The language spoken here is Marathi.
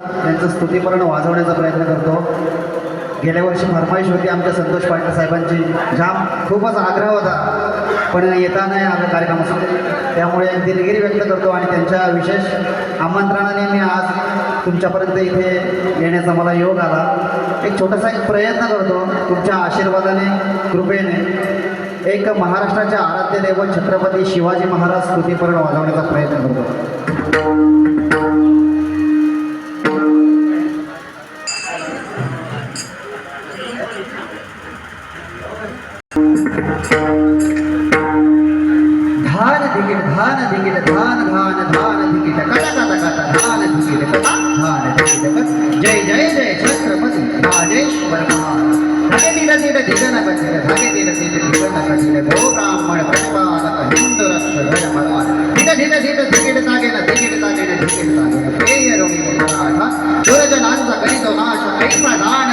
त्यांचं स्तुतीपर्ण वाजवण्याचा प्रयत्न करतो. गेल्या वर्षी फरमाईश होती आमच्या संतोष पाटील साहेबांची, जाम खूपच आग्रह होता पण येता नाही आलं कार्यक्रमासाठी, त्यामुळे दिलगिरी व्यक्त करतो आणि त्यांच्या विशेष आमंत्रणाने मी आज तुमच्यापर्यंत इथे येण्याचा मला योग आला. एक छोटासा एक प्रयत्न करतो तुमच्या आशीर्वादाने कृपेने एक महाराष्ट्राच्या आराध्य दैवत छत्रपती शिवाजी महाराज स्तुतीपर्ण वाजवण्याचा प्रयत्न करतो. धान धिकीट धान धिकीट धान धान धान धिकीट कटा कटा कटा धान धिकीट कटा धान धिकीट कट. जय जय जय छत्रपती राजेश्वर महाराज. धगे तीड तीड धिगन कटील धगे तीड तीड धिगन कटील गो ब्राह्मण प्रतिपादक हिंदू रक्ष धर्मराज. धीट धीट धीट धिकीट तागेन धिकीट तागेन धिकीट तागेन प्रिय रोमी मराठा दुर्जनांचा करीतो नाश ऐसा दान